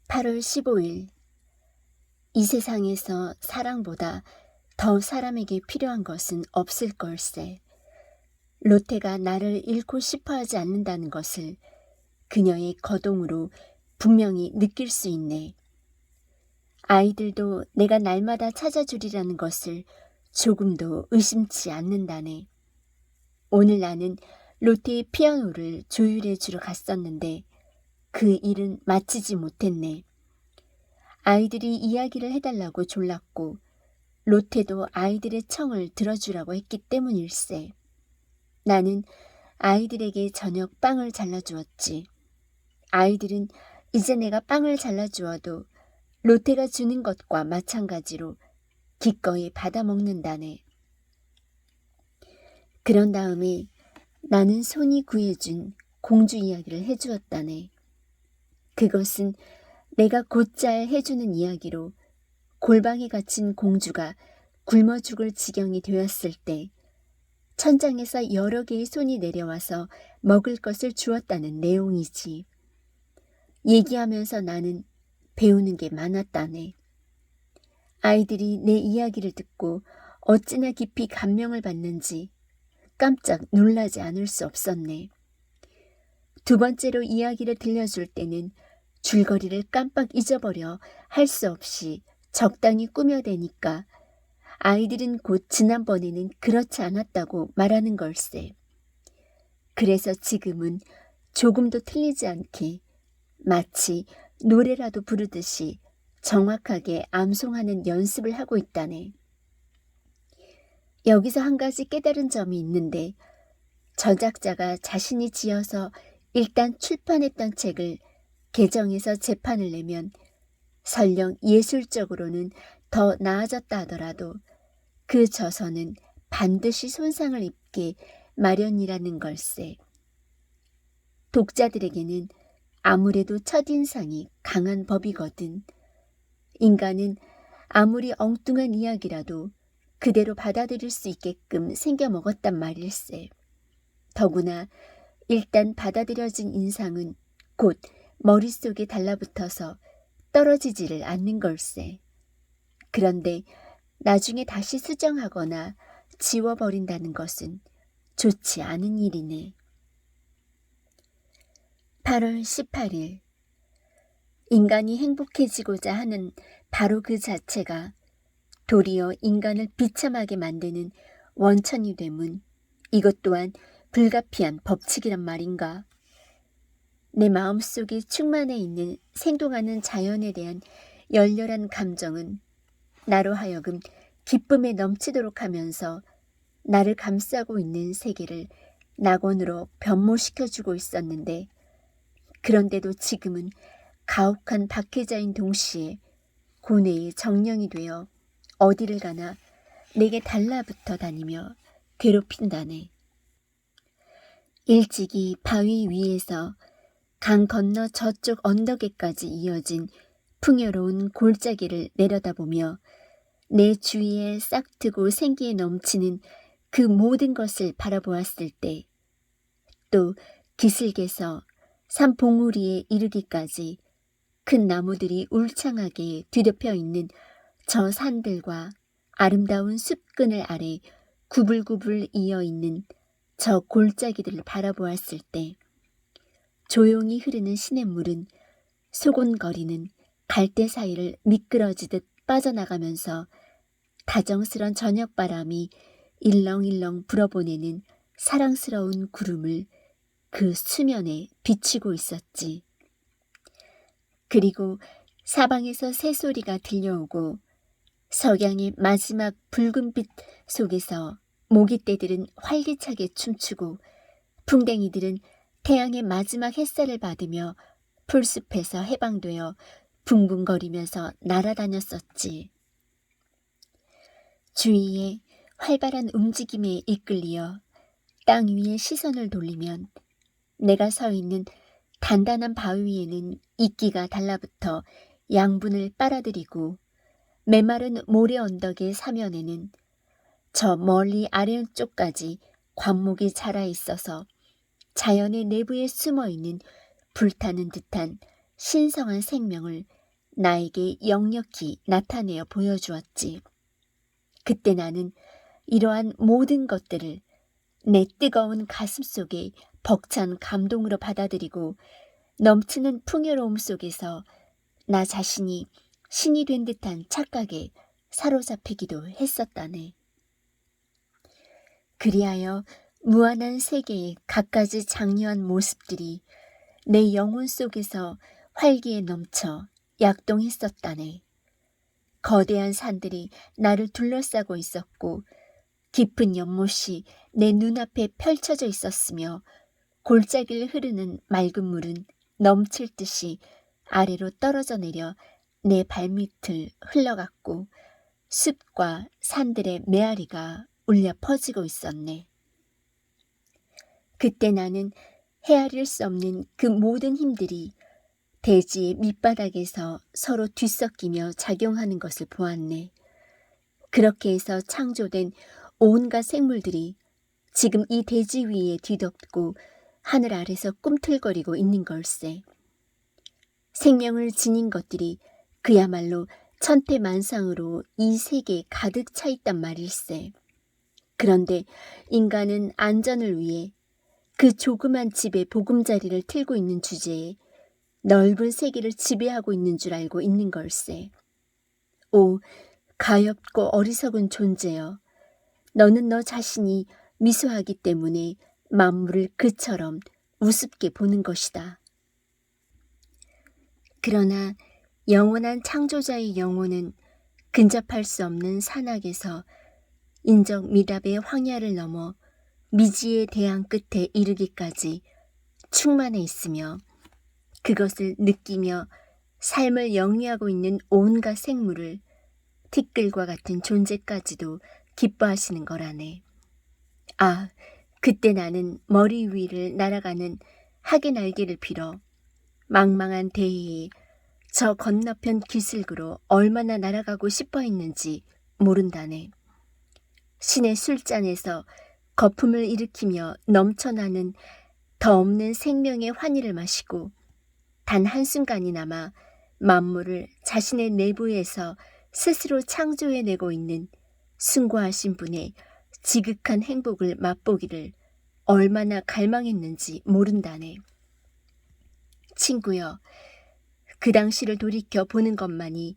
8월 15일. 이 세상에서 사랑보다 더 사람에게 필요한 것은 없을 걸세. 로테가 나를 잃고 싶어 하지 않는다는 것을 그녀의 거동으로 분명히 느낄 수 있네. 아이들도 내가 날마다 찾아주리라는 것을 조금도 의심치 않는다네. 오늘 나는 로테의 피아노를 조율해 주러 갔었는데 그 일은 마치지 못했네. 아이들이 이야기를 해달라고 졸랐고 로테도 아이들의 청을 들어주라고 했기 때문일세. 나는 아이들에게 저녁 빵을 잘라주었지. 아이들은 이제 내가 빵을 잘라주어도 로테가 주는 것과 마찬가지로 기꺼이 받아먹는다네. 그런 다음에 나는 손이 구해준 공주 이야기를 해주었다네. 그것은 내가 곧잘 해주는 이야기로 골방에 갇힌 공주가 굶어 죽을 지경이 되었을 때 천장에서 여러 개의 손이 내려와서 먹을 것을 주었다는 내용이지. 얘기하면서 나는 배우는 게 많았다네. 아이들이 내 이야기를 듣고 어찌나 깊이 감명을 받는지 깜짝 놀라지 않을 수 없었네. 두 번째로 이야기를 들려줄 때는 줄거리를 깜빡 잊어버려 할 수 없이 적당히 꾸며대니까 아이들은 곧 지난번에는 그렇지 않았다고 말하는 걸세. 그래서 지금은 조금도 틀리지 않게 마치 노래라도 부르듯이 정확하게 암송하는 연습을 하고 있다네. 여기서 한 가지 깨달은 점이 있는데 저작자가 자신이 지어서 일단 출판했던 책을 개정해서 재판을 내면 설령 예술적으로는 더 나아졌다 하더라도 그 저서는 반드시 손상을 입게 마련이라는 걸세. 독자들에게는 아무래도 첫인상이 강한 법이거든. 인간은 아무리 엉뚱한 이야기라도 그대로 받아들일 수 있게끔 생겨먹었단 말일세. 더구나 일단 받아들여진 인상은 곧 머릿속에 달라붙어서 떨어지지를 않는 걸세. 그런데 나중에 다시 수정하거나 지워버린다는 것은 좋지 않은 일이네. 8월 18일. 인간이 행복해지고자 하는 바로 그 자체가 도리어 인간을 비참하게 만드는 원천이 되문 이것 또한 불가피한 법칙이란 말인가. 내 마음속에 충만해 있는 생동하는 자연에 대한 열렬한 감정은 나로 하여금 기쁨에 넘치도록 하면서 나를 감싸고 있는 세계를 낙원으로 변모시켜주고 있었는데 그런데도 지금은 가혹한 박해자인 동시에 고뇌의 정령이 되어 어디를 가나 내게 달라붙어 다니며 괴롭힌다네. 일찍이 바위 위에서 강 건너 저쪽 언덕에까지 이어진 풍요로운 골짜기를 내려다보며 내 주위에 싹트고 생기에 넘치는 그 모든 것을 바라보았을 때 또 기슭에서 산 봉우리에 이르기까지 큰 나무들이 울창하게 뒤덮여 있는 저 산들과 아름다운 숲그늘 아래 구불구불 이어있는 저 골짜기들을 바라보았을 때 조용히 흐르는 시냇물은 소곤거리는 갈대 사이를 미끄러지듯 빠져나가면서 다정스런 저녁바람이 일렁일렁 불어보내는 사랑스러운 구름을 그 수면에 비추고 있었지. 그리고 사방에서 새소리가 들려오고 석양의 마지막 붉은 빛 속에서 모깃대들은 활기차게 춤추고 풍뎅이들은 태양의 마지막 햇살을 받으며 풀숲에서 해방되어 붕붕거리면서 날아다녔었지. 주위에 활발한 움직임에 이끌리어 땅 위에 시선을 돌리면 내가 서 있는 단단한 바위 위에는 이끼가 달라붙어 양분을 빨아들이고 메마른 모래 언덕의 사면에는 저 멀리 아래쪽까지 관목이 자라 있어서 자연의 내부에 숨어있는 불타는 듯한 신성한 생명을 나에게 역력히 나타내어 보여주었지. 그때 나는 이러한 모든 것들을 내 뜨거운 가슴 속에 벅찬 감동으로 받아들이고 넘치는 풍요로움 속에서 나 자신이 신이 된 듯한 착각에 사로잡히기도 했었다네. 그리하여 무한한 세계의 갖가지 장려한 모습들이 내 영혼 속에서 활기에 넘쳐 약동했었다네. 거대한 산들이 나를 둘러싸고 있었고 깊은 연못이 내 눈앞에 펼쳐져 있었으며 골짜기를 흐르는 맑은 물은 넘칠 듯이 아래로 떨어져 내려 내 발밑을 흘러갔고 숲과 산들의 메아리가 울려 퍼지고 있었네. 그때 나는 헤아릴 수 없는 그 모든 힘들이 대지의 밑바닥에서 서로 뒤섞이며 작용하는 것을 보았네. 그렇게 해서 창조된 온갖 생물들이 지금 이 대지 위에 뒤덮고 하늘 아래서 꿈틀거리고 있는 걸세. 생명을 지닌 것들이 그야말로 천태만상으로 이 세계에 가득 차 있단 말일세. 그런데 인간은 안전을 위해 그 조그만 집에 보금자리를 틀고 있는 주제에 넓은 세계를 지배하고 있는 줄 알고 있는 걸세. 오, 가엾고 어리석은 존재여. 너는 너 자신이 미소하기 때문에 만물을 그처럼 우습게 보는 것이다. 그러나 영원한 창조자의 영혼은 근접할 수 없는 산악에서 인적 미답의 황야를 넘어 미지의 대양 끝에 이르기까지 충만해 있으며 그것을 느끼며 삶을 영위하고 있는 온갖 생물을 티끌과 같은 존재까지도 기뻐하시는 거라네. 아, 그때 나는 머리 위를 날아가는 학의 날개를 빌어 망망한 대해에 저 건너편 기슭으로 얼마나 날아가고 싶어 했는지 모른다네. 신의 술잔에서 거품을 일으키며 넘쳐나는 더 없는 생명의 환희를 마시고 단 한순간이나마 만물을 자신의 내부에서 스스로 창조해내고 있는 숭고하신 분의 지극한 행복을 맛보기를 얼마나 갈망했는지 모른다네. 친구여, 그 당시를 돌이켜 보는 것만이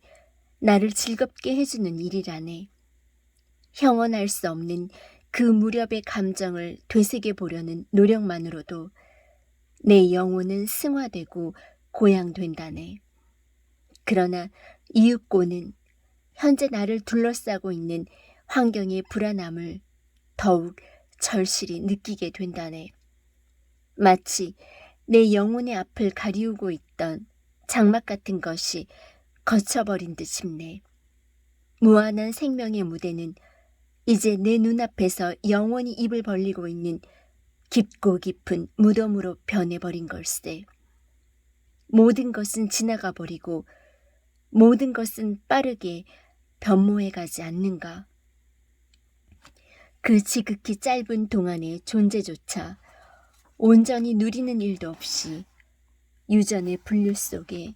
나를 즐겁게 해주는 일이라네. 형언할 수 없는 그 무렵의 감정을 되새겨 보려는 노력만으로도 내 영혼은 승화되고 고양된다네. 그러나 이윽고는 현재 나를 둘러싸고 있는 환경의 불안함을 더욱 절실히 느끼게 된다네. 마치 내 영혼의 앞을 가리우고 있던 장막 같은 것이 거쳐버린 듯 싶네. 무한한 생명의 무대는 이제 내 눈앞에서 영원히 입을 벌리고 있는 깊고 깊은 무덤으로 변해버린 걸세. 모든 것은 지나가 버리고 모든 것은 빠르게 변모해가지 않는가. 그 지극히 짧은 동안의 존재조차 온전히 누리는 일도 없이 유전의 분류 속에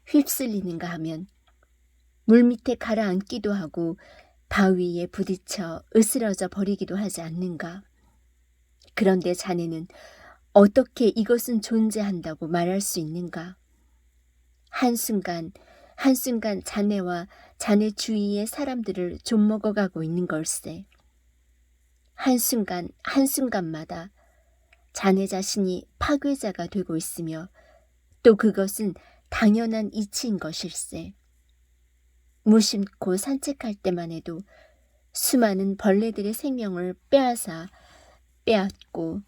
휩쓸리는가 하면 물밑에 가라앉기도 하고 바위에 부딪혀 으스러져 버리기도 하지 않는가. 그런데 자네는 어떻게 이것은 존재한다고 말할 수 있는가? 한순간 한순간 자네와 자네 주위의 사람들을 좀먹어가고 있는 걸세. 한순간 한순간마다 자네 자신이 파괴자가 되고 있으며 또 그것은 당연한 이치인 것일세. 무심코 산책할 때만 해도 수많은 벌레들의 생명을 빼앗고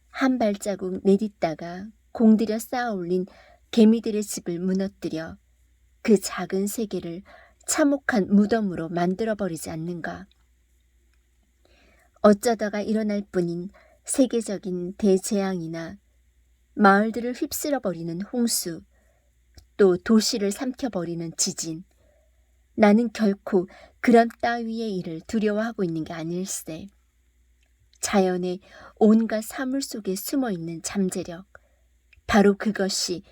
한 발자국 내딛다가 공들여 쌓아올린 개미들의 집을 무너뜨려 그 작은 세계를 참혹한 무덤으로 만들어버리지 않는가. 어쩌다가 일어날 뿐인 세계적인 대재앙이나 마을들을 휩쓸어버리는 홍수, 또 도시를 삼켜버리는 지진, 나는 결코 그런 따위의 일을 두려워하고 있는 게 아닐세. 자연의 온갖 사물 속에 숨어있는 잠재력, 바로 그것이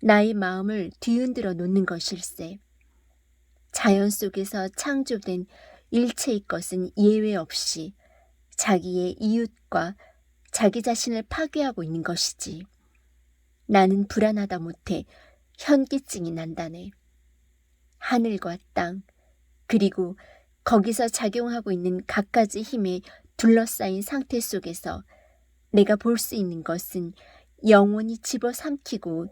나의 마음을 뒤흔들어 놓는 것일세. 자연 속에서 창조된 일체의 것은 예외 없이 자기의 이웃과 자기 자신을 파괴하고 있는 것이지. 나는 불안하다 못해 현기증이 난다네. 하늘과 땅, 그리고 거기서 작용하고 있는 갖가지 힘에 둘러싸인 상태 속에서 내가 볼 수 있는 것은 영원히 집어삼키고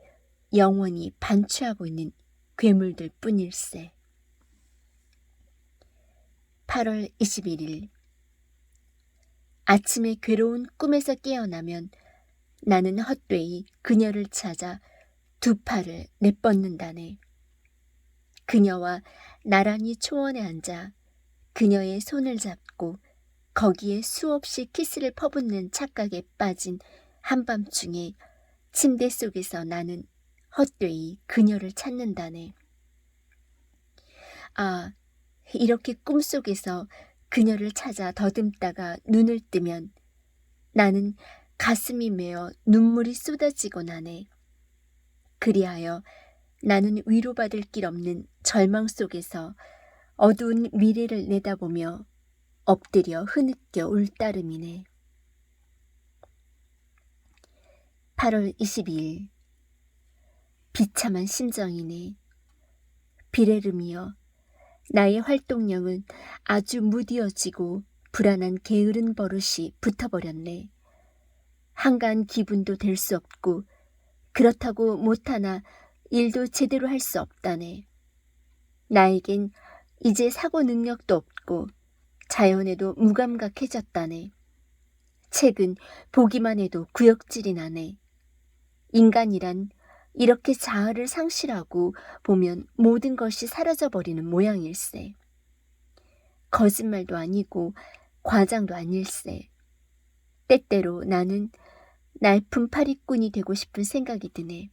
영원히 반추하고 있는 괴물들 뿐일세. 8월 21일. 아침에 괴로운 꿈에서 깨어나면 나는 헛되이 그녀를 찾아 두 팔을 내뻗는다네. 그녀와 나란히 초원에 앉아 그녀의 손을 잡고 거기에 수없이 키스를 퍼붓는 착각에 빠진 한밤중에 침대 속에서 나는 헛되이 그녀를 찾는다네. 아, 이렇게 꿈속에서 그녀를 찾아 더듬다가 눈을 뜨면 나는 가슴이 메어 눈물이 쏟아지곤 하네. 그리하여 나는 위로받을 길 없는 절망 속에서 어두운 미래를 내다보며 엎드려 흐느껴 울 따름이네. 8월 22일. 비참한 심정이네. 비레름이여, 나의 활동량은 아주 무디어지고 불안한 게으른 버릇이 붙어버렸네. 한가한 기분도 될 수 없고 그렇다고 못하나 일도 제대로 할 수 없다네. 나에겐 이제 사고 능력도 없고 자연에도 무감각해졌다네. 책은 보기만 해도 구역질이 나네. 인간이란 이렇게 자아를 상실하고 보면 모든 것이 사라져버리는 모양일세. 거짓말도 아니고 과장도 아닐세. 때때로 나는 날품 파리꾼이 되고 싶은 생각이 드네.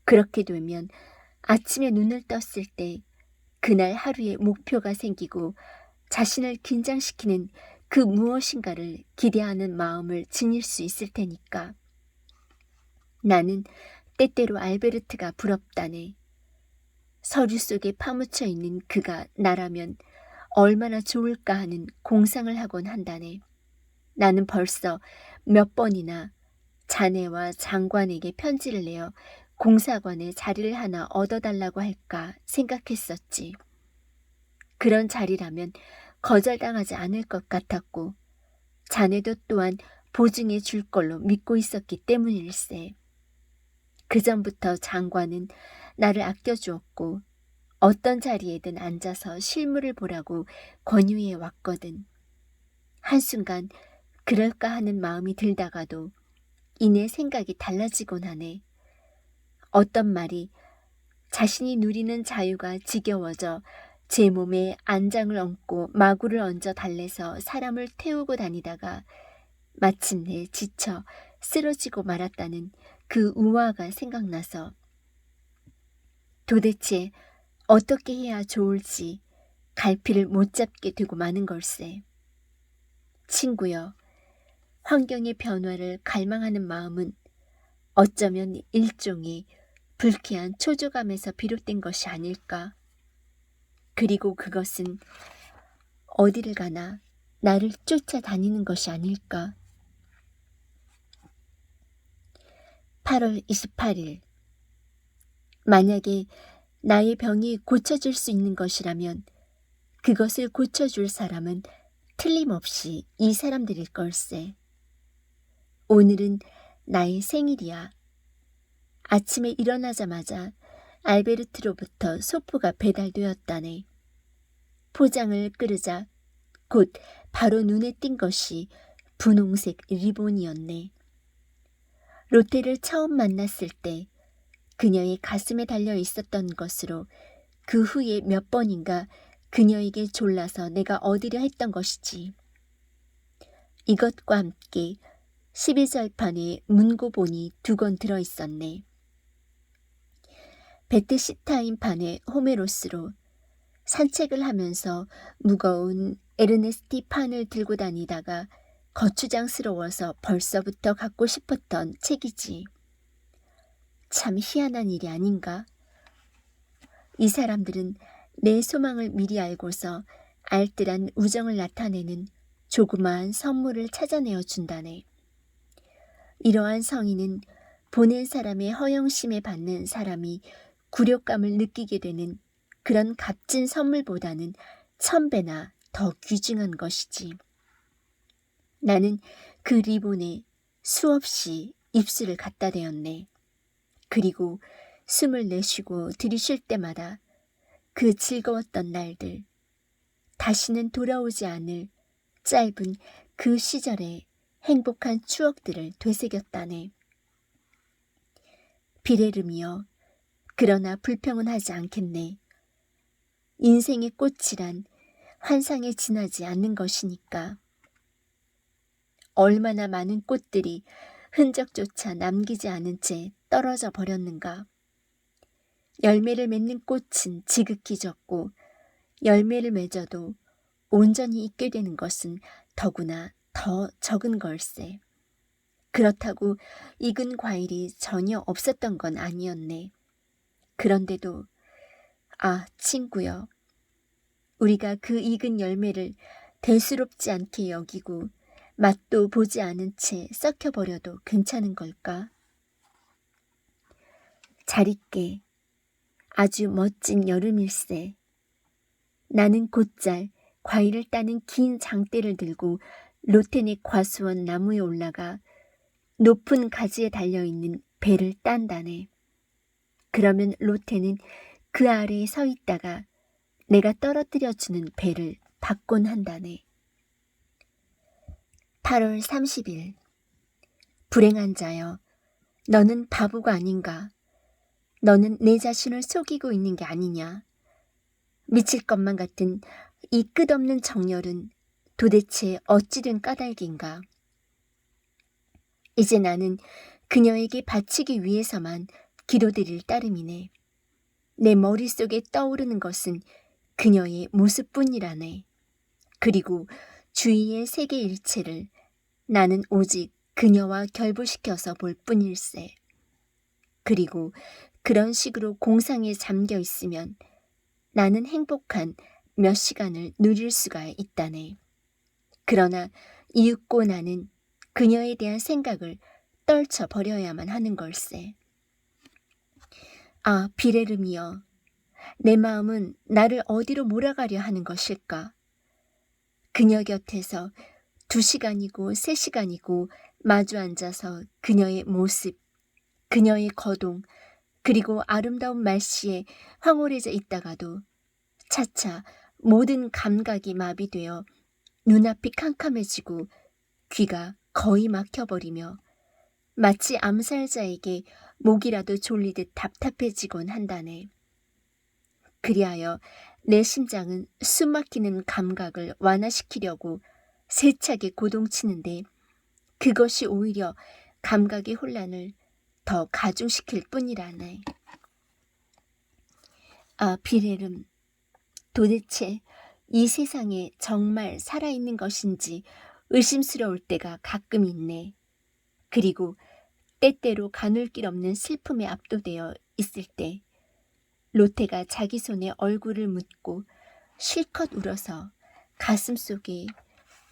그렇게 되면 아침에 눈을 떴을 때 그날 하루의 목표가 생기고 자신을 긴장시키는 그 무엇인가를 기대하는 마음을 지닐 수 있을 테니까. 나는 때때로 알베르트가 부럽다네. 서류 속에 파묻혀 있는 그가 나라면 얼마나 좋을까 하는 공상을 하곤 한다네. 나는 벌써 몇 번이나 자네와 장관에게 편지를 내어 공사관에 자리를 하나 얻어달라고 할까 생각했었지. 그런 자리라면 거절당하지 않을 것 같았고 자네도 또한 보증해 줄 걸로 믿고 있었기 때문일세. 그전부터 장관은 나를 아껴주었고 어떤 자리에든 앉아서 실물을 보라고 권유해 왔거든. 한순간 그럴까 하는 마음이 들다가도 이내 생각이 달라지곤 하네. 어떤 말이 자신이 누리는 자유가 지겨워져 제 몸에 안장을 얹고 마구를 얹어 달래서 사람을 태우고 다니다가 마침내 지쳐 쓰러지고 말았다는 그 우화가 생각나서 도대체 어떻게 해야 좋을지 갈피를 못 잡게 되고 마는 걸세. 친구여, 환경의 변화를 갈망하는 마음은 어쩌면 일종의 불쾌한 초조감에서 비롯된 것이 아닐까. 그리고 그것은 어디를 가나 나를 쫓아다니는 것이 아닐까. 8월 28일. 만약에 나의 병이 고쳐질 수 있는 것이라면 그것을 고쳐줄 사람은 틀림없이 이 사람들일 걸세. 오늘은 나의 생일이야. 아침에 일어나자마자 알베르트로부터 소포가 배달되었다네. 포장을 끄르자 곧 바로 눈에 띈 것이 분홍색 리본이었네. 로테를 처음 만났을 때 그녀의 가슴에 달려 있었던 것으로 그 후에 몇 번인가 그녀에게 졸라서 내가 얻으려 했던 것이지. 이것과 함께 12절판에 문고본이 2권 들어있었네. 베트시타인판의 호메로스로 산책을 하면서 무거운 에르네스티판을 들고 다니다가 거추장스러워서 벌써부터 갖고 싶었던 책이지. 참 희한한 일이 아닌가? 이 사람들은 내 소망을 미리 알고서 알뜰한 우정을 나타내는 조그마한 선물을 찾아내어 준다네. 이러한 성의는 보낸 사람의 허영심에 받는 사람이 굴욕감을 느끼게 되는 그런 값진 선물보다는 1000배나 더 귀중한 것이지. 나는 그 리본에 수없이 입술을 갖다 대었네. 그리고 숨을 내쉬고 들이쉴 때마다 그 즐거웠던 날들, 다시는 돌아오지 않을 짧은 그 시절의 행복한 추억들을 되새겼다네. 비레름이여, 그러나 불평은 하지 않겠네. 인생의 꽃이란 환상에 지나지 않는 것이니까. 얼마나 많은 꽃들이 흔적조차 남기지 않은 채 떨어져 버렸는가. 열매를 맺는 꽃은 지극히 적고 열매를 맺어도 온전히 익게 되는 것은 더구나 더 적은 걸세. 그렇다고 익은 과일이 전혀 없었던 건 아니었네. 그런데도 친구여, 우리가 그 익은 열매를 대수롭지 않게 여기고 맛도 보지 않은 채 썩혀버려도 괜찮은 걸까? 잘 있게. 아주 멋진 여름일세. 나는 곧잘 과일을 따는 긴 장대를 들고 로텐의 과수원 나무에 올라가 높은 가지에 달려있는 배를 딴다네. 그러면 로텐은 그 아래에 서 있다가 내가 떨어뜨려주는 배를 받곤 한다네. 8월 30일. 불행한 자여, 너는 바보가 아닌가? 너는 내 자신을 속이고 있는 게 아니냐? 미칠 것만 같은 이 끝없는 정열은 도대체 어찌된 까닭인가? 이제 나는 그녀에게 바치기 위해서만 기도드릴 따름이네. 내 머릿속에 떠오르는 것은 그녀의 모습뿐이라네. 그리고 주위의 세계 일체를 나는 오직 그녀와 결부시켜서 볼 뿐일세. 그리고 그런 식으로 공상에 잠겨 있으면 나는 행복한 몇 시간을 누릴 수가 있다네. 그러나 이윽고 나는 그녀에 대한 생각을 떨쳐버려야만 하는 걸세. 비레름이여, 내 마음은 나를 어디로 몰아가려 하는 것일까? 그녀 곁에서 2시간이고 3시간이고 마주 앉아서 그녀의 모습, 그녀의 거동, 그리고 아름다운 말씨에 황홀해져 있다가도 차차 모든 감각이 마비되어 눈앞이 캄캄해지고 귀가 거의 막혀버리며 마치 암살자에게 목이라도 졸리듯 답답해지곤 한다네. 그리하여 내 심장은 숨막히는 감각을 완화시키려고 세차게 고동치는데 그것이 오히려 감각의 혼란을 더 가중시킬 뿐이라네. 비레름, 도대체 이 세상에 정말 살아있는 것인지 의심스러울 때가 가끔 있네. 그리고 때때로 가눌 길 없는 슬픔에 압도되어 있을 때 로테가 자기 손에 얼굴을 묻고 실컷 울어서 가슴속에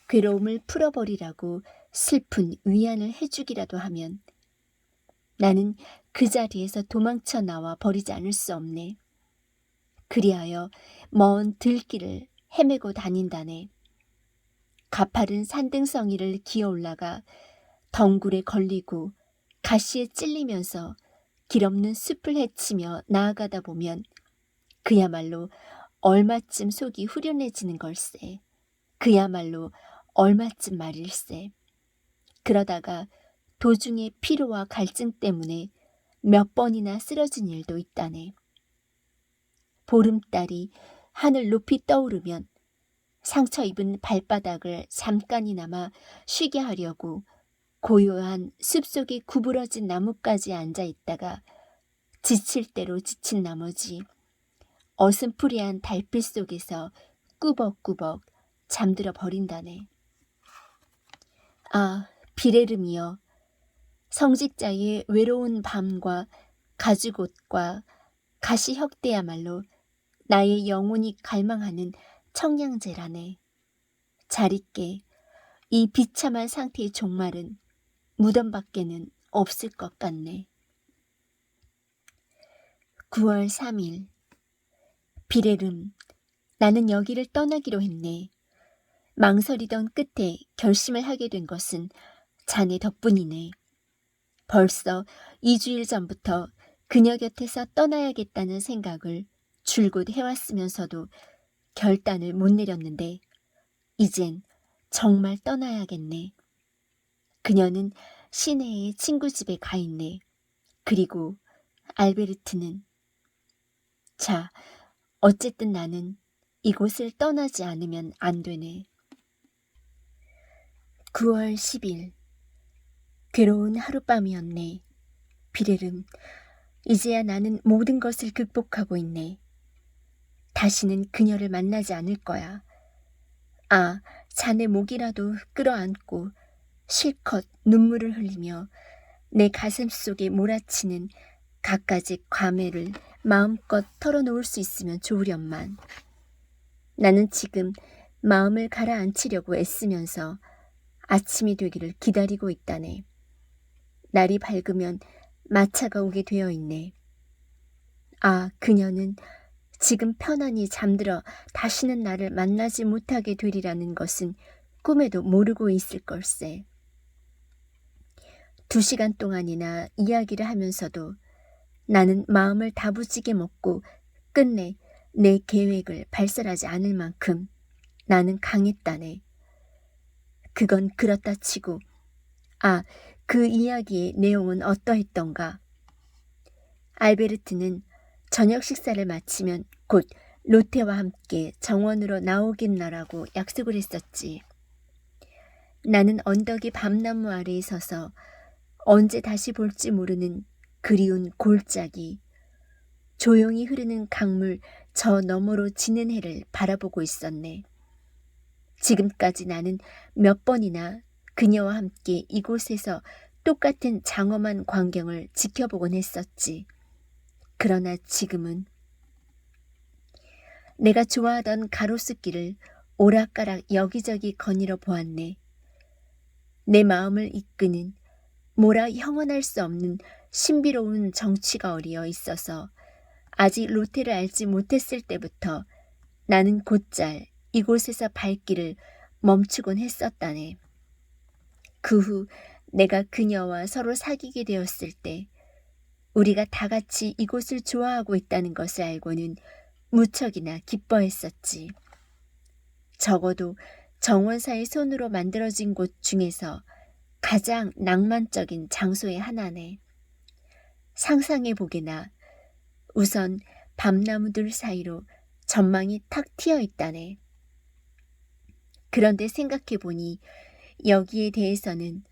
괴로움을 풀어버리라고 슬픈 위안을 해주기라도 하면 나는 그 자리에서 도망쳐 나와 버리지 않을 수 없네. 그리하여 먼 들길을 헤매고 다닌다네. 가파른 산등성이를 기어 올라가 덩굴에 걸리고 가시에 찔리면서 길 없는 숲을 헤치며 나아가다 보면 그야말로 얼마쯤 속이 후련해지는 걸세. 그야말로 얼마쯤 말일세. 그러다가 도중에 피로와 갈증 때문에 몇 번이나 쓰러진 일도 있다네. 보름달이 하늘 높이 떠오르면 상처 입은 발바닥을 잠깐이나마 쉬게 하려고 고요한 숲속에 구부러진 나뭇가지에 앉아 있다가 지칠 대로 지친 나머지 어슴푸레한 달빛 속에서 꾸벅꾸벅 잠들어 버린다네. 비레름이여, 성직자의 외로운 밤과 가죽옷과 가시혁대야말로 나의 영혼이 갈망하는 청량제라네. 잘 있게 이 비참한 상태의 종말은 무덤밖에는 없을 것 같네. 9월 3일. 비레름, 나는 여기를 떠나기로 했네. 망설이던 끝에 결심을 하게 된 것은 자네 덕분이네. 벌써 2주일 전부터 그녀 곁에서 떠나야겠다는 생각을 줄곧 해왔으면서도 결단을 못 내렸는데 이젠 정말 떠나야겠네. 그녀는 시내의 친구 집에 가 있네. 그리고 알베르트는 자, 어쨌든 나는 이곳을 떠나지 않으면 안 되네. 9월 10일. 괴로운 하룻밤이었네. 비레름, 이제야 나는 모든 것을 극복하고 있네. 다시는 그녀를 만나지 않을 거야. 아, 자네 목이라도 끌어안고 실컷 눈물을 흘리며 내 가슴 속에 몰아치는 갖가지 과매를 마음껏 털어놓을 수 있으면 좋으련만. 나는 지금 마음을 가라앉히려고 애쓰면서 아침이 되기를 기다리고 있다네. 날이 밝으면 마차가 오게 되어 있네. 아, 그녀는 지금 편안히 잠들어 다시는 나를 만나지 못하게 되리라는 것은 꿈에도 모르고 있을 걸세. 2시간 동안이나 이야기를 하면서도 나는 마음을 다부지게 먹고 끝내 내 계획을 발설하지 않을 만큼 나는 강했다네. 그건 그렇다 치고 아, 그 이야기의 내용은 어떠했던가? 알베르트는 저녁 식사를 마치면 곧 로테와 함께 정원으로 나오겠나라고 약속을 했었지. 나는 언덕이 밤나무 아래에 서서 언제 다시 볼지 모르는 그리운 골짜기, 조용히 흐르는 강물 저 너머로 지는 해를 바라보고 있었네. 지금까지 나는 몇 번이나 그녀와 함께 이곳에서 똑같은 장엄한 광경을 지켜보곤 했었지. 그러나 지금은 내가 좋아하던 가로수길을 오락가락 여기저기 거닐어 보았네. 내 마음을 이끄는 뭐라 형언할 수 없는 신비로운 정취가 어리어 있어서 아직 로테를 알지 못했을 때부터 나는 곧잘 이곳에서 발길을 멈추곤 했었다네. 그 후 내가 그녀와 서로 사귀게 되었을 때 우리가 다 같이 이곳을 좋아하고 있다는 것을 알고는 무척이나 기뻐했었지. 적어도 정원사의 손으로 만들어진 곳 중에서 가장 낭만적인 장소의 하나네. 상상해보게나 우선 밤나무들 사이로 전망이 탁 트여 있다네. 그런데 생각해보니 여기에 대해서는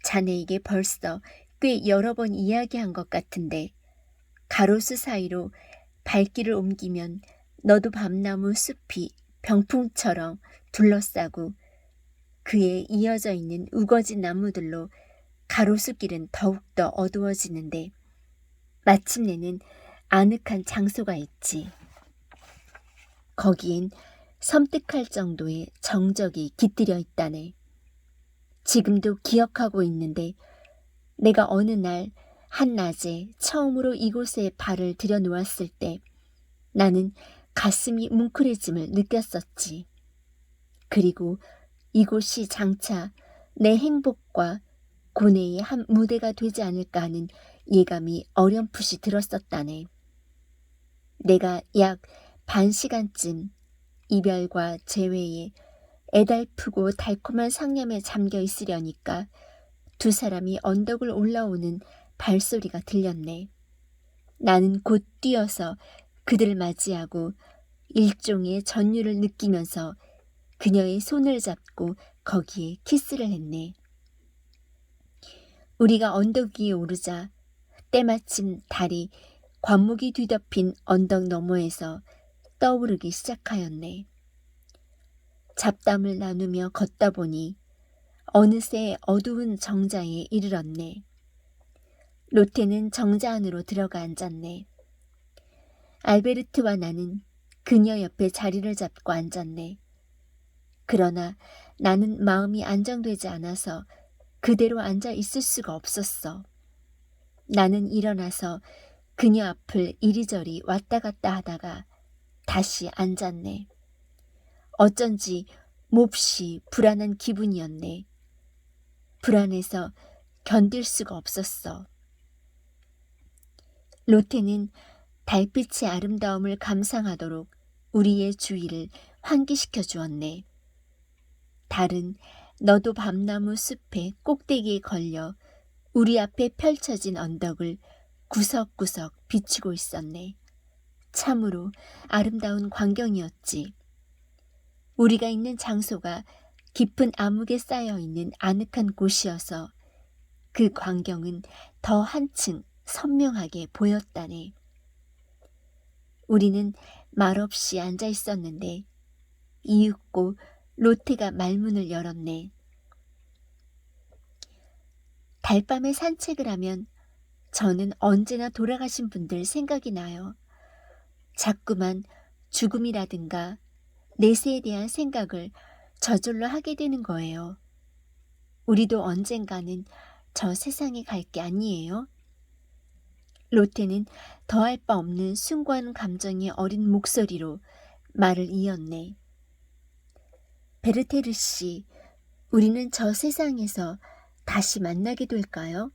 자네에게 벌써 꽤 여러 번 이야기한 것 같은데 가로수 사이로 발길을 옮기면 너도 밤나무 숲이 병풍처럼 둘러싸고 그에 이어져 있는 우거진 나무들로 가로수길은 더욱더 어두워지는데 마침내는 아늑한 장소가 있지. 거기엔 섬뜩할 정도의 정적이 깃들여 있다네. 지금도 기억하고 있는데 내가 어느 날 한낮에 처음으로 이곳에 발을 들여놓았을 때 나는 가슴이 뭉클해짐을 느꼈었지. 그리고 이곳이 장차 내 행복과 고뇌의 한 무대가 되지 않을까 하는 예감이 어렴풋이 들었었다네. 내가 약 반 시간쯤 이별과 재회에 애달프고 달콤한 상념에 잠겨 있으려니까 두 사람이 언덕을 올라오는 발소리가 들렸네. 나는 곧 뛰어서 그들을 맞이하고 일종의 전율을 느끼면서 그녀의 손을 잡고 거기에 키스를 했네. 우리가 언덕 위에 오르자 때마침 달이 관목이 뒤덮인 언덕 너머에서 떠오르기 시작하였네. 잡담을 나누며 걷다 보니 어느새 어두운 정자에 이르렀네. 로테는 정자 안으로 들어가 앉았네. 알베르트와 나는 그녀 옆에 자리를 잡고 앉았네. 그러나 나는 마음이 안정되지 않아서 그대로 앉아 있을 수가 없었어. 나는 일어나서 그녀 앞을 이리저리 왔다 갔다 하다가 다시 앉았네. 어쩐지 몹시 불안한 기분이었네. 불안해서 견딜 수가 없었어. 로테는 달빛의 아름다움을 감상하도록 우리의 주위를 환기시켜 주었네. 달은 너도 밤나무 숲의 꼭대기에 걸려 우리 앞에 펼쳐진 언덕을 구석구석 비추고 있었네. 참으로 아름다운 광경이었지. 우리가 있는 장소가 깊은 암흑에 쌓여있는 아늑한 곳이어서 그 광경은 더 한층 선명하게 보였다네. 우리는 말없이 앉아 있었는데 이윽고 로테가 말문을 열었네. 달밤에 산책을 하면 저는 언제나 돌아가신 분들 생각이 나요. 자꾸만 죽음이라든가 내세에 대한 생각을 저절로 하게 되는 거예요. 우리도 언젠가는 저 세상에 갈 게 아니에요? 로테는 더할 바 없는 숭고한 감정의 어린 목소리로 말을 이었네. 베르테르 씨, 우리는 저 세상에서 다시 만나게 될까요?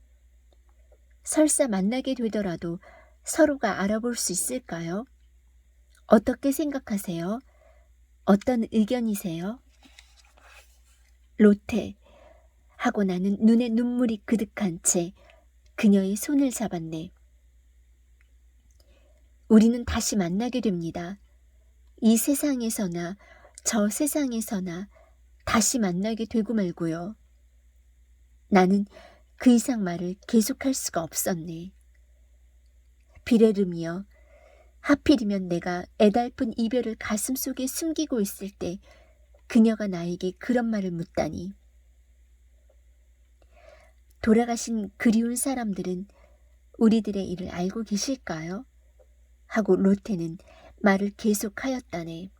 설사 만나게 되더라도 서로가 알아볼 수 있을까요? 어떻게 생각하세요? 어떤 의견이세요? 로테, 하고 나는 눈에 눈물이 그득한 채 그녀의 손을 잡았네. 우리는 다시 만나게 됩니다. 이 세상에서나 저 세상에서나 다시 만나게 되고 말고요. 나는 그 이상 말을 계속할 수가 없었네. 비레름이여, 하필이면 내가 애달픈 이별을 가슴속에 숨기고 있을 때 그녀가 나에게 그런 말을 묻다니. 돌아가신 그리운 사람들은 우리들의 일을 알고 계실까요? 하고 로테는 말을 계속하였다네.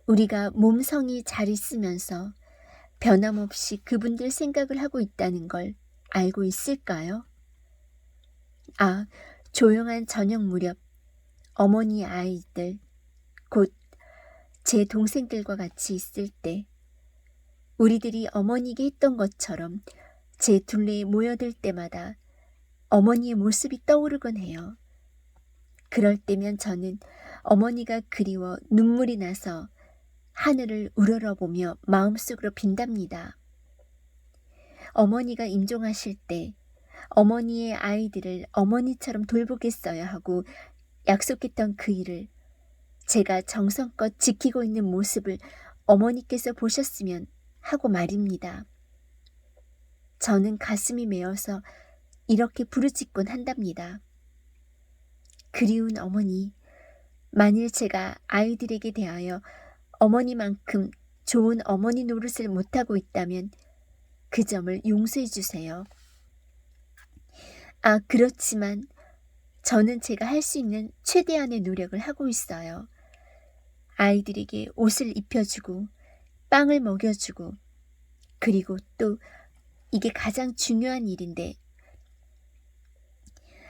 우리가 몸성이 잘 있으면서 변함없이 그분들 생각을 하고 있다는 걸 알고 있을까요? 아, 조용한 저녁 무렵 어머니 아이들, 곧 제 동생들과 같이 있을 때 우리들이 어머니에게 했던 것처럼 제 둘레에 모여들 때마다 어머니의 모습이 떠오르곤 해요. 그럴 때면 저는 어머니가 그리워 눈물이 나서 하늘을 우러러보며 마음속으로 빈답니다. 어머니가 임종하실 때 어머니의 아이들을 어머니처럼 돌보겠어야 하고 약속했던 그 일을 제가 정성껏 지키고 있는 모습을 어머니께서 보셨으면 하고 말입니다. 저는 가슴이 메어서 이렇게 부르짖곤 한답니다. 그리운 어머니, 만일 제가 아이들에게 대하여 어머니만큼 좋은 어머니 노릇을 못하고 있다면 그 점을 용서해 주세요. 아, 그렇지만 저는 제가 할 수 있는 최대한의 노력을 하고 있어요. 아이들에게 옷을 입혀주고 빵을 먹여주고 그리고 또 이게 가장 중요한 일인데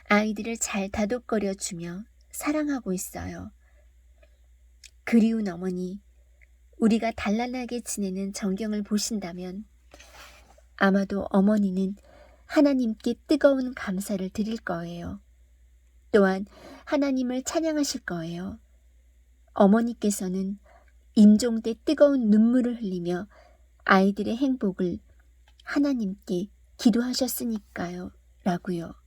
아이들을 잘 다독거려주며 사랑하고 있어요. 그리운 어머니, 우리가 단란하게 지내는 전경을 보신다면 아마도 어머니는 하나님께 뜨거운 감사를 드릴 거예요. 또한 하나님을 찬양하실 거예요. 어머니께서는 임종 때 뜨거운 눈물을 흘리며 아이들의 행복을 하나님께 기도하셨으니까요. 라고요.